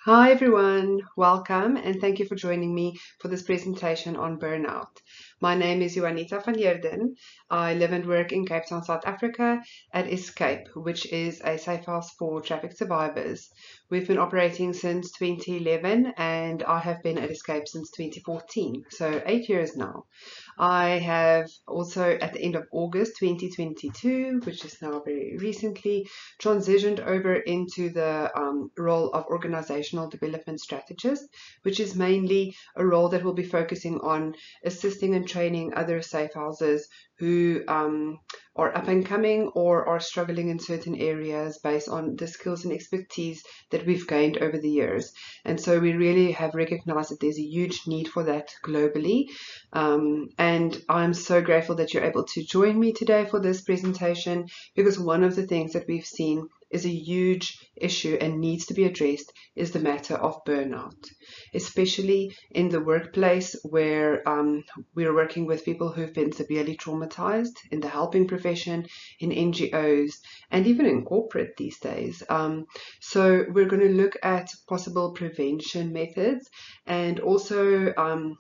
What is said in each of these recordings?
Hi everyone, welcome and thank you for joining me for this presentation on burnout. My name is Juanita van Heerden. I live and work in Cape Town, South Africa at Escape, which is a safe house for traffic survivors. We've been operating since 2011 and I have been at Escape since 2014, so 8 years now. I have also at the end of August 2022, which is now very recently, transitioned over into the role of organizational development strategist, which is mainly a role that will be focusing on assisting and training other safe houses who are up and coming or are struggling in certain areas based on the skills and expertise that we've gained over the years. And so we really have recognized that there's a huge need for that globally. And I'm so grateful that you're able to join me today for this presentation, because one of the things that we've seen is a huge issue and needs to be addressed is the matter of burnout, especially in the workplace where we're working with people who've been severely traumatized, in the helping profession, in NGOs, and even in corporate these days. So we're going to look at possible prevention methods and also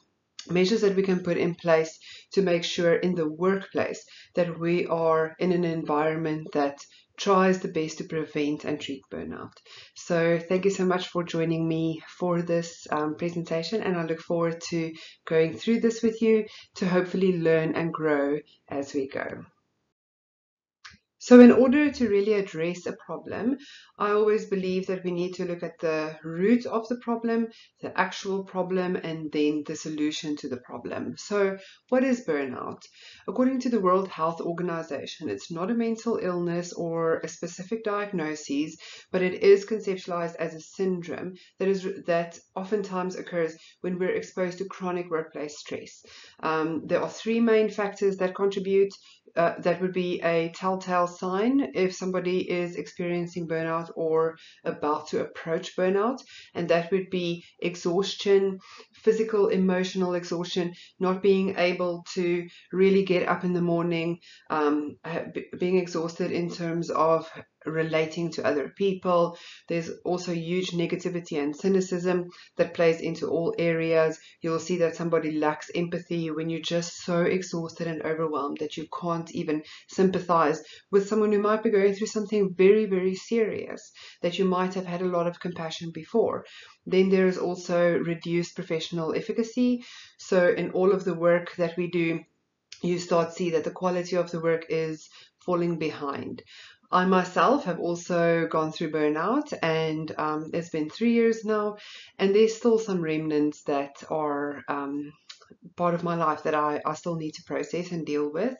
measures that we can put in place to make sure in the workplace that we are in an environment that tries the best to prevent and treat burnout. So thank you so much for joining me for this presentation, and I look forward to going through this with you to hopefully learn and grow as we go. So in order to really address a problem, I always believe that we need to look at the root of the problem, the actual problem, and then the solution to the problem. So what is burnout? According to the World Health Organization, it's not a mental illness or a specific diagnosis, but it is conceptualized as a syndrome that oftentimes occurs when we're exposed to chronic workplace stress. There are three main factors that contribute. That would be a telltale sign if somebody is experiencing burnout or about to approach burnout, and that would be exhaustion, physical, emotional exhaustion, not being able to really get up in the morning, being exhausted in terms of relating to other people. There's also huge negativity and cynicism that plays into all areas. You'll see that somebody lacks empathy when you're just so exhausted and overwhelmed that you can't even sympathize with someone who might be going through something very, very serious that you might have had a lot of compassion before. Then there is also reduced professional efficacy. So in all of the work that we do, you start to see that the quality of the work is falling behind. I myself have also gone through burnout, and it's been 3 years now, and there's still some remnants that are part of my life that I still need to process and deal with.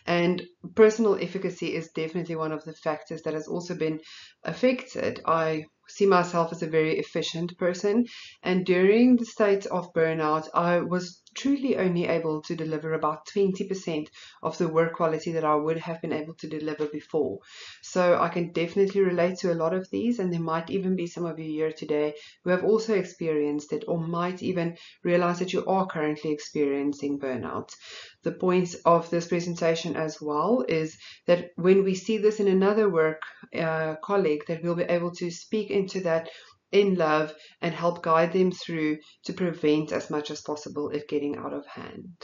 And personal efficacy is definitely one of the factors that has also been affected. I see myself as a very efficient person, and during the state of burnout, I was truly only able to deliver about 20% of the work quality that I would have been able to deliver before. So I can definitely relate to a lot of these, and there might even be some of you here today who have also experienced it or might even realize that you are currently experiencing burnout. The point of this presentation as well is that when we see this in another work colleague, that we'll be able to speak into that in love and help guide them through to prevent as much as possible it getting out of hand.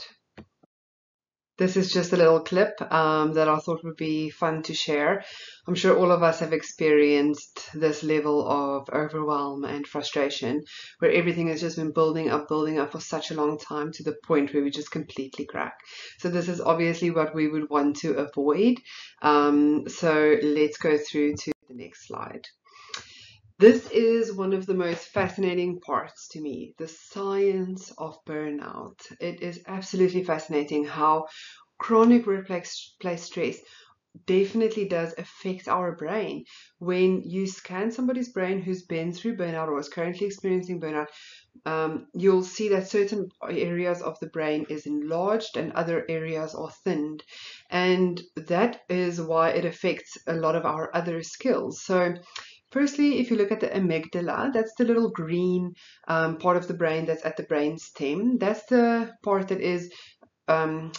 This is just a little clip that I thought would be fun to share. I'm sure all of us have experienced this level of overwhelm and frustration where everything has just been building up for such a long time to the point where we just completely crack. So this is obviously what we would want to avoid. So let's go through to the next slide. This is one of the most fascinating parts to me, the science of burnout. It is absolutely fascinating how chronic workplace stress definitely does affect our brain. When you scan somebody's brain who's been through burnout or is currently experiencing burnout, you'll see that certain areas of the brain is enlarged and other areas are thinned. And that is why it affects a lot of our other skills. So firstly, if you look at the amygdala, that's the little green part of the brain that's at the brain stem. That's the part that is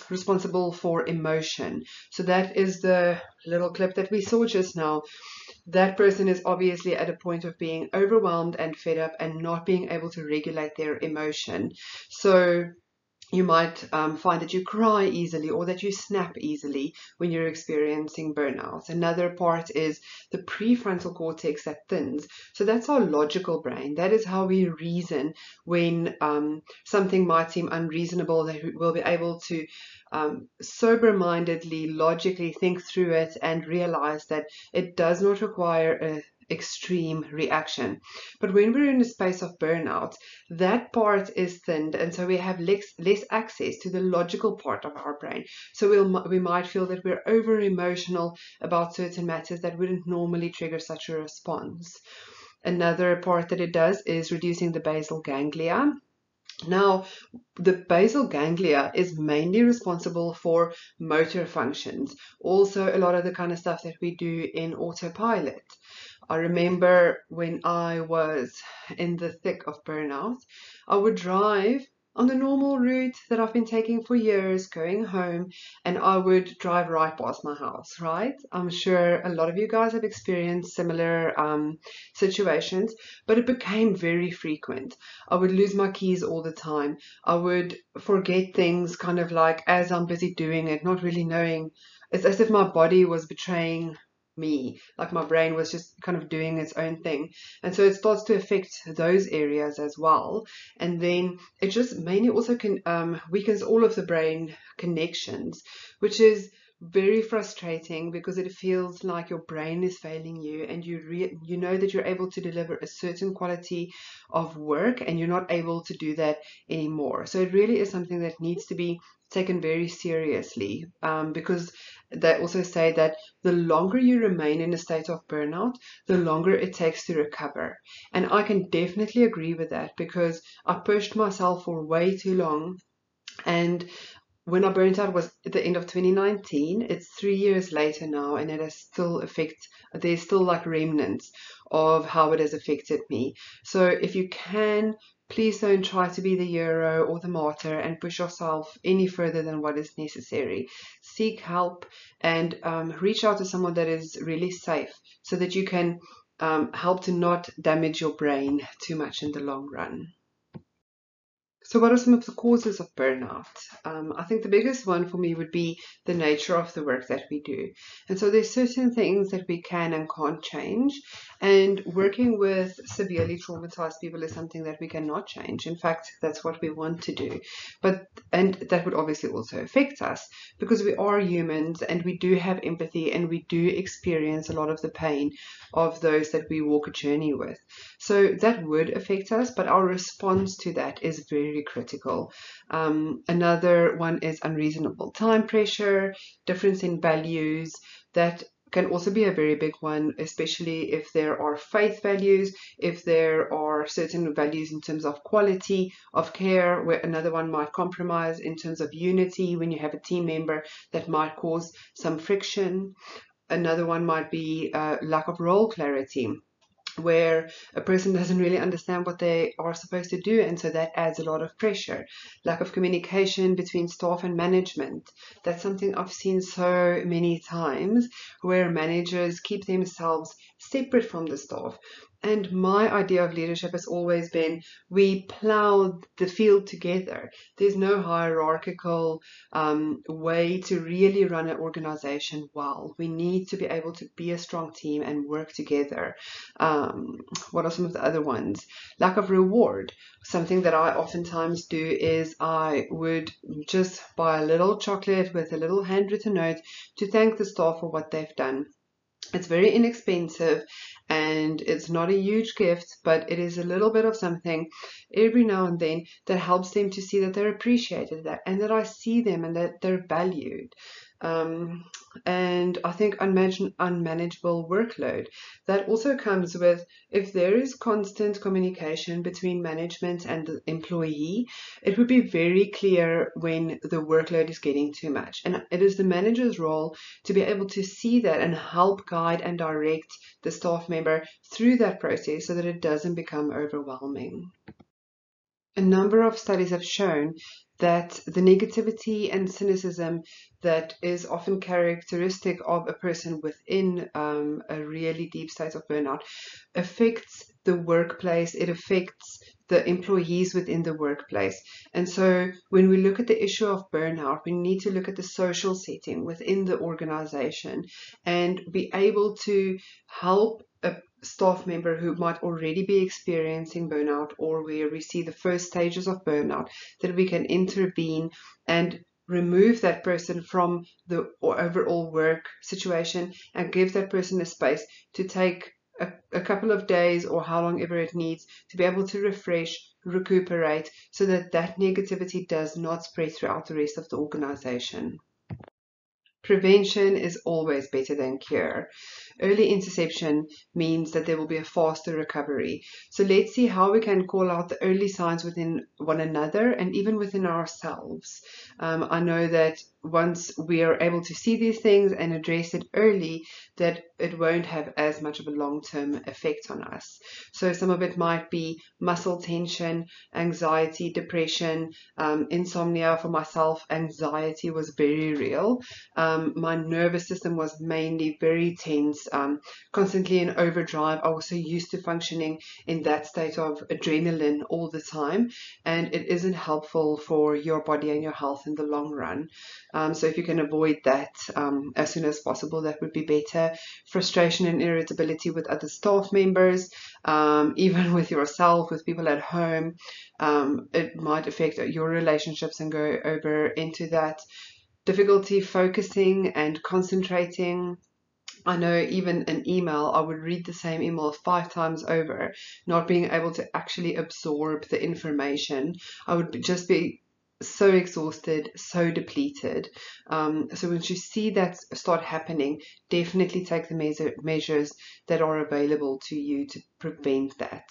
responsible for emotion. So that is the little clip that we saw just now. That person is obviously at a point of being overwhelmed and fed up and not being able to regulate their emotion. So you might find that you cry easily or that you snap easily when you're experiencing burnout. Another part is the prefrontal cortex that thins. So that's our logical brain. That is how we reason when something might seem unreasonable, that we'll be able to sober-mindedly, logically think through it and realize that it does not require a extreme reaction. But when we're in a space of burnout, that part is thinned, and so we have less access to the logical part of our brain. So we might feel that we're over emotional about certain matters that wouldn't normally trigger such a response. Another part that it does is reducing the basal ganglia. Now, the basal ganglia is mainly responsible for motor functions, also a lot of the kind of stuff that we do in autopilot. I remember when I was in the thick of burnout, I would drive on the normal route that I've been taking for years, going home, and I would drive right past my house, right? I'm sure a lot of you guys have experienced similar situations, but it became very frequent. I would lose my keys all the time. I would forget things kind of like as I'm busy doing it, not really knowing. It's as if my body was betraying me, like my brain was just kind of doing its own thing. And so it starts to affect those areas as well. And then it just mainly also weakens all of the brain connections, which is very frustrating because it feels like your brain is failing you, and you know that you're able to deliver a certain quality of work and you're not able to do that anymore. So it really is something that needs to be taken very seriously, because they also say that the longer you remain in a state of burnout, the longer it takes to recover. And I can definitely agree with that because I pushed myself for way too long. And when I burnt out was at the end of 2019. It's 3 years later now, and it has still there's still like remnants of how it has affected me. So if you can, please don't try to be the hero or the martyr and push yourself any further than what is necessary. Seek help and reach out to someone that is really safe so that you can help to not damage your brain too much in the long run. So what are some of the causes of burnout? I think the biggest one for me would be the nature of the work that we do. And so there's certain things that we can and can't change. And working with severely traumatized people is something that we cannot change. In fact, that's what we want to do. And that would obviously also affect us because we are humans and we do have empathy and we do experience a lot of the pain of those that we walk a journey with. So that would affect us, but our response to that is very critical. Another one is unreasonable time pressure, difference in values. That can also be a very big one, especially if there are faith values, if there are certain values in terms of quality of care, where another one might compromise in terms of unity when you have a team member that might cause some friction. Another one might be lack of role clarity, where a person doesn't really understand what they are supposed to do, and so that adds a lot of pressure. Lack of communication between staff and management. That's something I've seen so many times, where managers keep themselves separate from the staff. And my idea of leadership has always been we plow the field together. There's no hierarchical way to really run an organization well. We need to be able to be a strong team and work together. What are some of the other ones? Lack of reward. Something that I oftentimes do is I would just buy a little chocolate with a little handwritten note to thank the staff for what they've done. It's very inexpensive and it's not a huge gift, but it is a little bit of something every now and then that helps them to see that they're appreciated, and that I see them and that they're valued. And I think unmanageable workload. That also comes with, if there is constant communication between management and the employee, it would be very clear when the workload is getting too much. And it is the manager's role to be able to see that and help guide and direct the staff member through that process so that it doesn't become overwhelming. A number of studies have shown that the negativity and cynicism that is often characteristic of a person within a really deep state of burnout affects the workplace, it affects the employees within the workplace. And so when we look at the issue of burnout, we need to look at the social setting within the organization and be able to help a staff member who might already be experiencing burnout, or where we see the first stages of burnout, that we can intervene and remove that person from the overall work situation and give that person a space to take a couple of days or how long ever it needs to be able to refresh, recuperate, so that that negativity does not spread throughout the rest of the organization. Prevention is always better than cure. Early interception means that there will be a faster recovery. So let's see how we can call out the early signs within one another and even within ourselves. I know that once we are able to see these things and address it early, that it won't have as much of a long-term effect on us. So some of it might be muscle tension, anxiety, depression, insomnia. For myself, anxiety was very real. My nervous system was mainly very tense, constantly in overdrive. I was so used to functioning in that state of adrenaline all the time, and it isn't helpful for your body and your health in the long run. So if you can avoid that as soon as possible, that would be better. Frustration and irritability with other staff members, even with yourself, with people at home. It might affect your relationships and go over into that. Difficulty focusing and concentrating. I know even an email, I would read the same email 5 times over, not being able to actually absorb the information. I would just be so exhausted, so depleted. So once you see that start happening, definitely take the measures that are available to you to prevent that.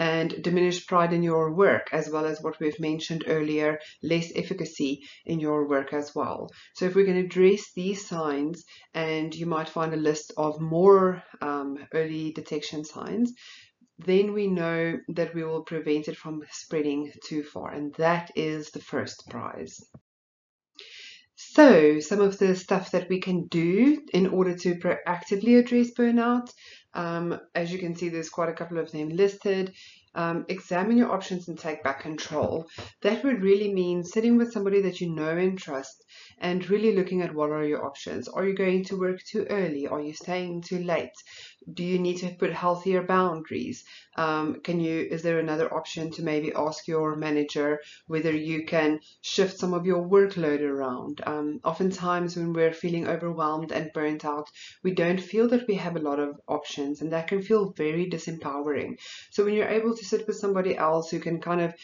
And diminished pride in your work, as well as what we've mentioned earlier, less efficacy in your work as well. So if we can address these signs, and you might find a list of more early detection signs, then we know that we will prevent it from spreading too far, and that is the first prize. So some of the stuff that we can do in order to proactively address burnout, as you can see, there's quite a couple of them listed. Examine your options and take back control. That would really mean sitting with somebody that you know and trust and really looking at what are your options. Are you going to work too early? Are you staying too late? Do you need to put healthier boundaries? Is there another option to maybe ask your manager whether you can shift some of your workload around? Oftentimes when we're feeling overwhelmed and burnt out, we don't feel that we have a lot of options, and that can feel very disempowering. So when you're able to sit with somebody else who can kind of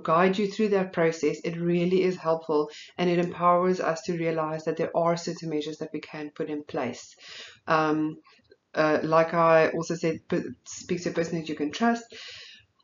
guide you through that process, it really is helpful, and it empowers us to realize that there are certain measures that we can put in place. Like I also said, speak to a person that you can trust.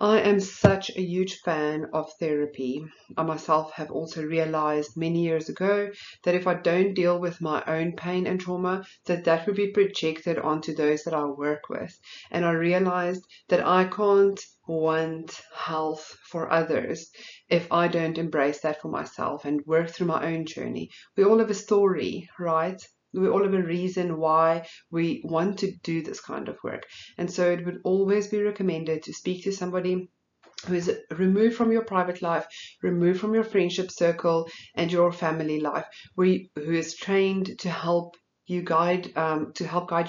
I am such a huge fan of therapy. I myself have also realized many years ago that if I don't deal with my own pain and trauma, that would be projected onto those that I work with. And I realized that I can't want health for others if I don't embrace that for myself and work through my own journey. We all have a story, right? We all have a reason why we want to do this kind of work. And so it would always be recommended to speak to somebody who is removed from your private life, removed from your friendship circle and your family life, who is trained to help guide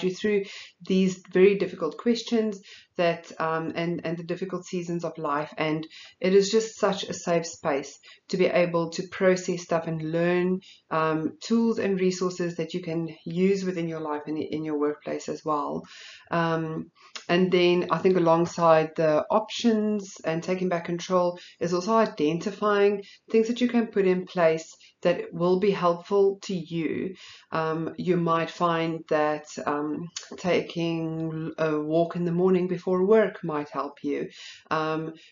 you through these very difficult questions and the difficult seasons of life. And it is just such a safe space to be able to process stuff and learn tools and resources that you can use within your life and in your workplace as well. And then I think alongside the options and taking back control is also identifying things that you can put in place that will be helpful to you. You might find that taking a walk in the morning before work might help you.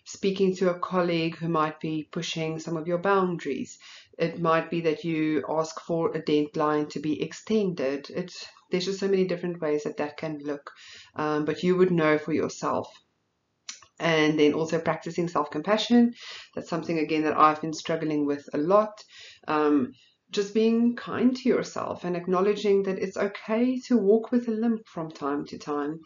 Speaking to a colleague who might be pushing some of your boundaries. It might be that you ask for a deadline to be extended. There's just so many different ways that can look, but you would know for yourself. And then also practicing self-compassion. That's something, again, that I've been struggling with a lot. Just being kind to yourself and acknowledging that it's okay to walk with a limp from time to time,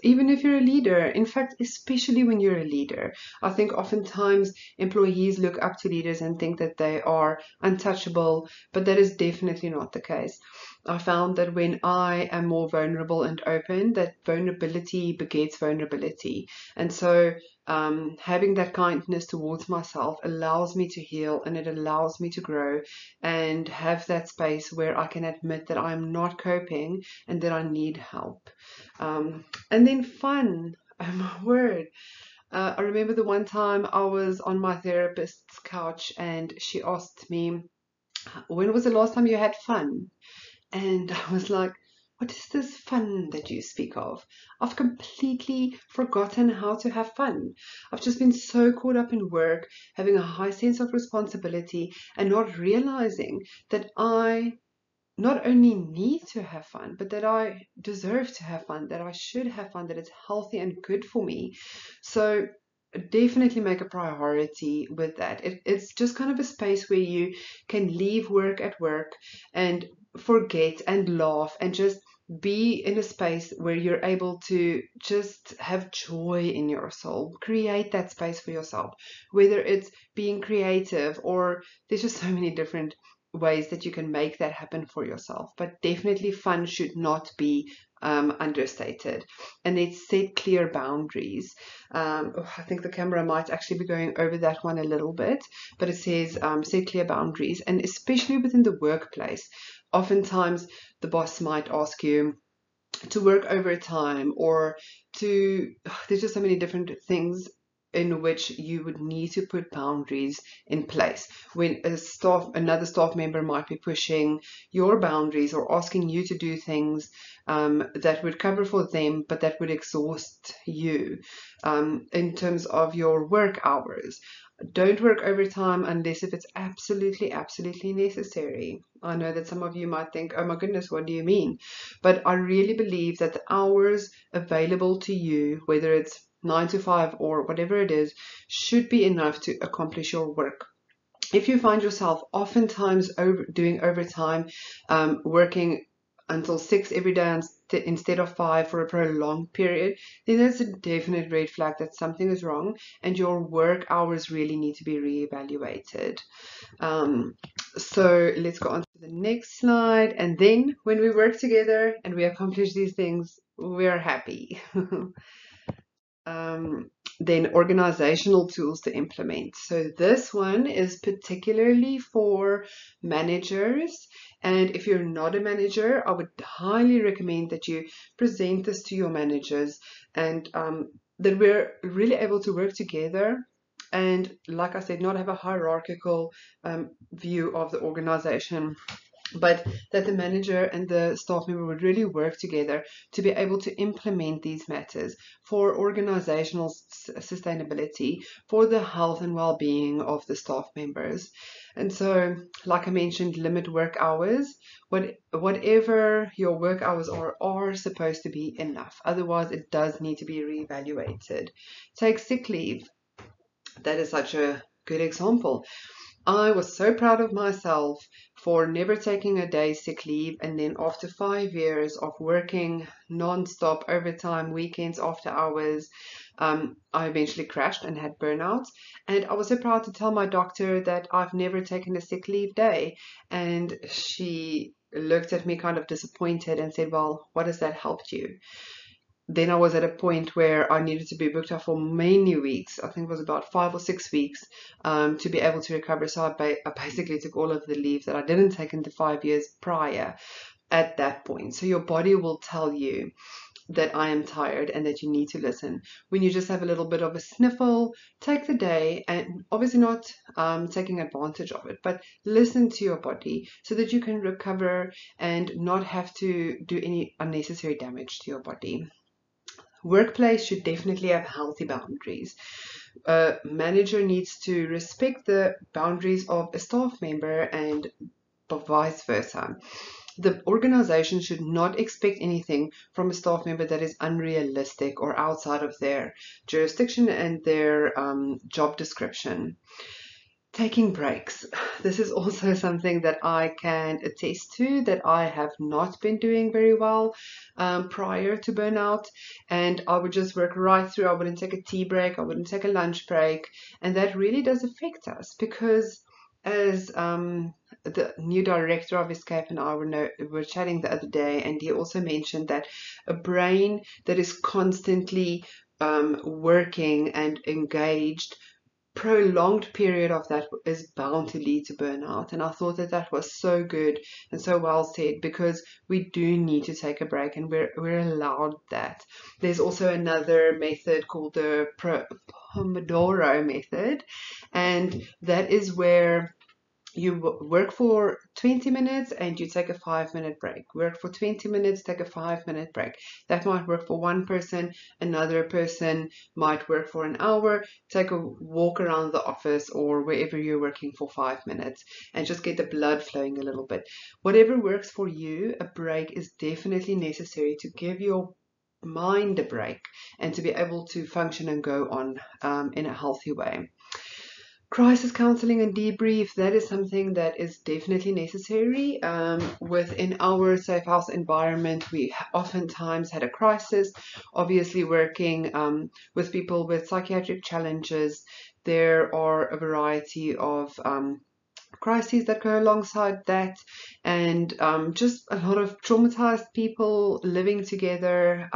even if you're a leader. In fact, especially when you're a leader, I think oftentimes employees look up to leaders and think that they are untouchable, but that is definitely not the case. I found that when I am more vulnerable and open, that vulnerability begets vulnerability. And so having that kindness towards myself allows me to heal, and it allows me to grow and have that space where I can admit that I'm not coping and that I need help. And then fun, oh my word. I remember the one time I was on my therapist's couch and she asked me, when was the last time you had fun? And I was like, what is this fun that you speak of? I've completely forgotten how to have fun. I've just been so caught up in work, having a high sense of responsibility, and not realizing that I not only need to have fun, but that I deserve to have fun, that I should have fun, that it's healthy and good for me. So definitely make a priority with that. It's just kind of a space where you can leave work at work and forget and laugh and just be in a space where you're able to just have joy in your soul. Create that space for yourself, whether it's being creative, or there's just so many different ways that you can make that happen for yourself. But definitely fun should not be understated. And then set clear boundaries. I think the camera might actually be going over that one a little bit, but it says set clear boundaries, and especially within the workplace. Oftentimes the boss might ask you to work overtime, or there's just so many different things in which you would need to put boundaries in place. When another staff member might be pushing your boundaries or asking you to do things that would cover for them, but that would exhaust you in terms of your work hours. Don't work overtime unless if it's absolutely, absolutely necessary. I know that some of you might think, oh my goodness, what do you mean? But I really believe that the hours available to you, whether it's 9 to 5 or whatever it is, should be enough to accomplish your work. If you find yourself oftentimes doing overtime, working until 6 every day instead of 5 for a prolonged period, then that's a definite red flag that something is wrong and your work hours really need to be reevaluated. So let's go on to the next slide. And then when we work together and we accomplish these things, we're happy. Then organizational tools to implement. So this one is particularly for managers. And if you're not a manager, I would highly recommend that you present this to your managers, and that we're really able to work together. And like I said, not have a hierarchical view of the organization, but that the manager and the staff member would really work together to be able to implement these matters for organizational sustainability, for the health and well-being of the staff members. And so, like I mentioned, limit work hours. Whatever your work hours are supposed to be enough. Otherwise, it does need to be reevaluated. Take sick leave. That is such a good example. I was so proud of myself for never taking a day sick leave, and then after 5 years of working non-stop, overtime, weekends, after hours, I eventually crashed and had burnout. And I was so proud to tell my doctor that I've never taken a sick leave day, and she looked at me kind of disappointed and said, well, what has that helped you? Then I was at a point where I needed to be booked up for many weeks. I think it was about 5 or 6 weeks to be able to recover. So I basically took all of the leave that I didn't take in the 5 years prior at that point. So your body will tell you that I am tired and that you need to listen. When you just have a little bit of a sniffle, take the day, and obviously not taking advantage of it, but listen to your body so that you can recover and not have to do any unnecessary damage to your body. Workplace should definitely have healthy boundaries. A manager needs to respect the boundaries of a staff member and vice versa. the organization should not expect anything from a staff member that is unrealistic or outside of their jurisdiction and their job description. Taking breaks. This is also something that I can attest to, that I have not been doing very well prior to burnout. And I would just work right through. I wouldn't take a tea break. I wouldn't take a lunch break. And that really does affect us, because as the new director of Escape and I were chatting the other day, and he also mentioned that a brain that is constantly working and engaged, prolonged period of that is bound to lead to burnout. And I thought that that was so good and so well said, because we do need to take a break, and we're allowed that. There's also another method called the Pomodoro method, and that is where you work for 20 minutes and you take a 5-minute break. Work for 20 minutes, take a 5-minute break. That might work for one person. Another person might work for an hour, take a walk around the office or wherever you're working for 5 minutes, and just get the blood flowing a little bit. Whatever works for you, a break is definitely necessary to give your mind a break and to be able to function and go on in a healthy way. Crisis counseling and debrief, that is something that is definitely necessary. Within our safe house environment, we oftentimes had a crisis. Obviously, working with people with psychiatric challenges, there are a variety of crises that go alongside that, and just a lot of traumatized people living together,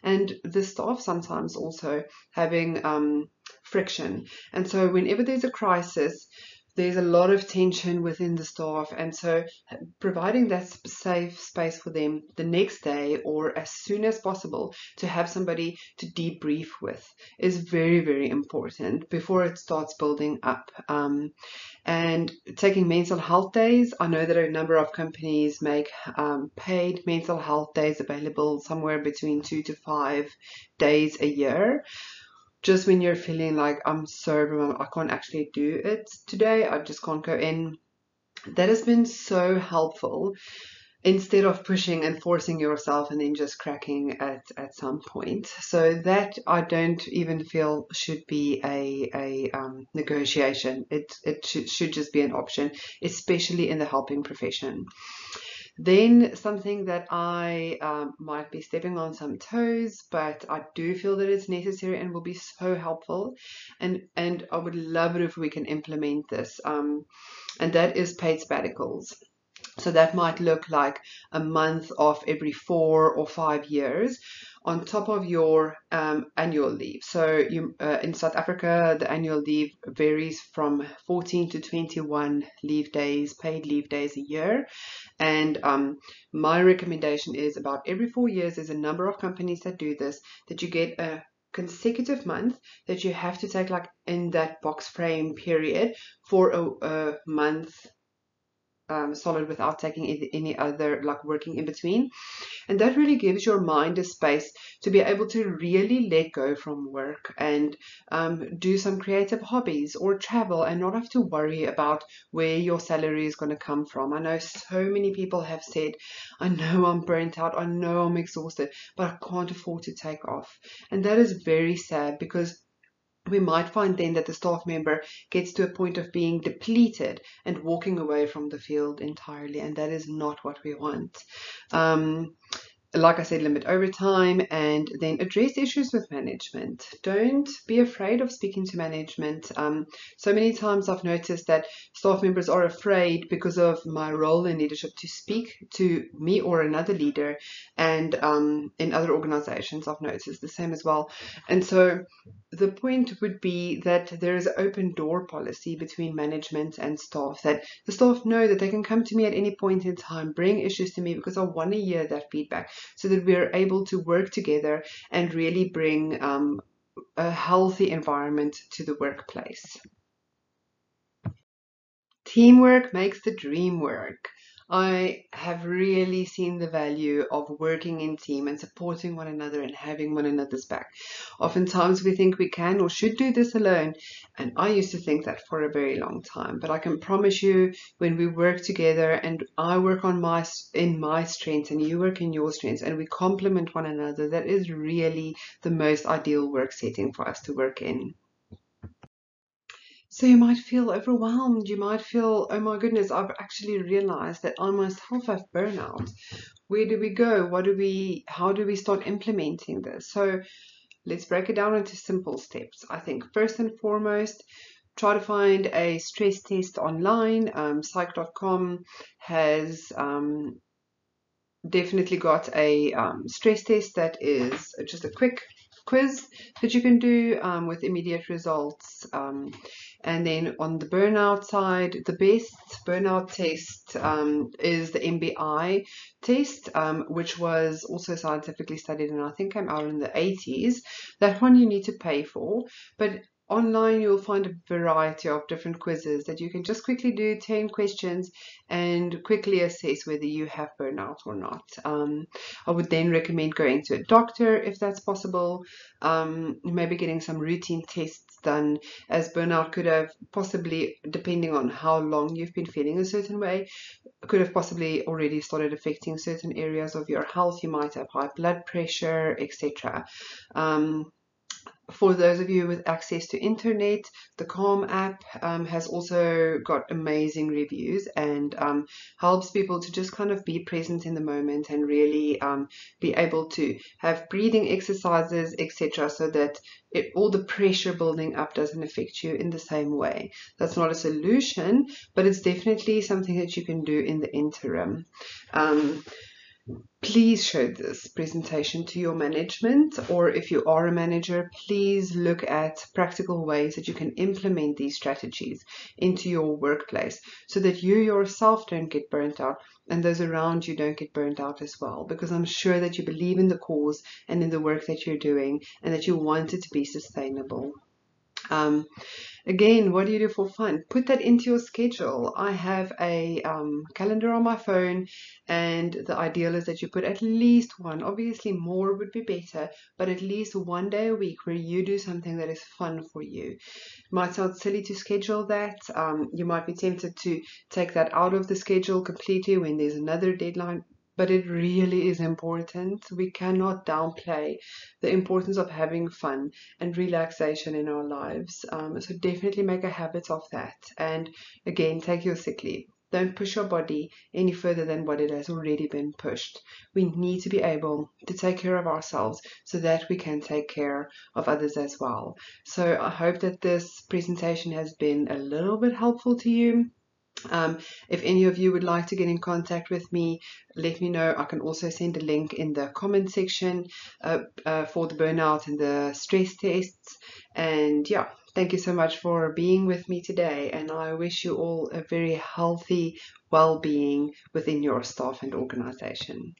and the staff sometimes also having friction. And so whenever there's a crisis, there's a lot of tension within the staff, and so providing that safe space for them the next day or as soon as possible to have somebody to debrief with is very, very important before it starts building up. And taking mental health days, I know that a number of companies make paid mental health days available, somewhere between 2 to 5 days a year. Just when you're feeling like, I'm so overwhelmed, I can't actually do it today, I just can't go in. That has been so helpful, instead of pushing and forcing yourself and then just cracking at some point. So that, I don't even feel should be a negotiation. It should just be an option, especially in the helping profession. Then something that I might be stepping on some toes, but I do feel that it's necessary and will be so helpful, and I would love it if we can implement this, and that is paid sabbaticals. So that might look like a month off every 4 or 5 years on top of your annual leave. So you, in South Africa, the annual leave varies from 14 to 21 leave days, paid leave days a year. And my recommendation is about every 4 years, there's a number of companies that do this, that you get a consecutive month that you have to take, like in that box frame period, for a month solid, without taking any other, like working in between. And that really gives your mind a space to be able to really let go from work and do some creative hobbies or travel, and not have to worry about where your salary is going to come from. I know so many people have said, I know I'm burnt out, I know I'm exhausted, but I can't afford to take off. And that is very sad, because we might find then that the staff member gets to a point of being depleted and walking away from the field entirely, and that is not what we want. Like I said, limit overtime, and then address issues with management. Don't be afraid of speaking to management. So many times I've noticed that staff members are afraid, because of my role in leadership, to speak to me or another leader, and in other organizations I've noticed the same as well. And so the point would be that there is an open door policy between management and staff, that the staff know that they can come to me at any point in time, bring issues to me, because I want to hear that feedback, so that we're able to work together and really bring a healthy environment to the workplace. Teamwork makes the dream work. I have really seen the value of working in team and supporting one another and having one another's back. Oftentimes we think we can or should do this alone, and I used to think that for a very long time. But I can promise you, when we work together and I work on my strengths and you work in your strengths and we complement one another, that is really the most ideal work setting for us to work in. So you might feel overwhelmed. You might feel, oh my goodness, I've actually realized that I myself have burnout. Where do we go? How do we start implementing this? So let's break it down into simple steps. I think first and foremost, try to find a stress test online. Psych.com has definitely got a stress test that is just a quick quiz that you can do with immediate results. And then on the burnout side, the best burnout test is the MBI test, which was also scientifically studied and I think came out in the 80s. That one you need to pay for, but online you'll find a variety of different quizzes that you can just quickly do 10 questions and quickly assess whether you have burnout or not. I would then recommend going to a doctor if that's possible, maybe getting some routine tests done, as burnout could have possibly, depending on how long you've been feeling a certain way, could have possibly already started affecting certain areas of your health. You might have high blood pressure, etc. For those of you with access to internet, the Calm app has also got amazing reviews and helps people to just kind of be present in the moment and really be able to have breathing exercises, etc., so that all the pressure building up doesn't affect you in the same way. That's not a solution, but it's definitely something that you can do in the interim. Please show this presentation to your management, or if you are a manager, please look at practical ways that you can implement these strategies into your workplace so that you yourself don't get burnt out and those around you don't get burnt out as well, because I'm sure that you believe in the cause and in the work that you're doing and that you want it to be sustainable. Again, what do you do for fun? Put that into your schedule. I have a calendar on my phone, and the ideal is that you put at least one. Obviously, more would be better, but at least one day a week where you do something that is fun for you. It might sound silly to schedule that. You might be tempted to take that out of the schedule completely when there's another deadline. But it really is important. We cannot downplay the importance of having fun and relaxation in our lives. So definitely make a habit of that. And again, take your sick leave. Don't push your body any further than what it has already been pushed. We need to be able to take care of ourselves so that we can take care of others as well. So I hope that this presentation has been a little bit helpful to you. If any of you would like to get in contact with me, let me know. I can also send a link in the comment section for the burnout and the stress tests. And yeah, thank you so much for being with me today. And I wish you all a very healthy well-being within your staff and organization.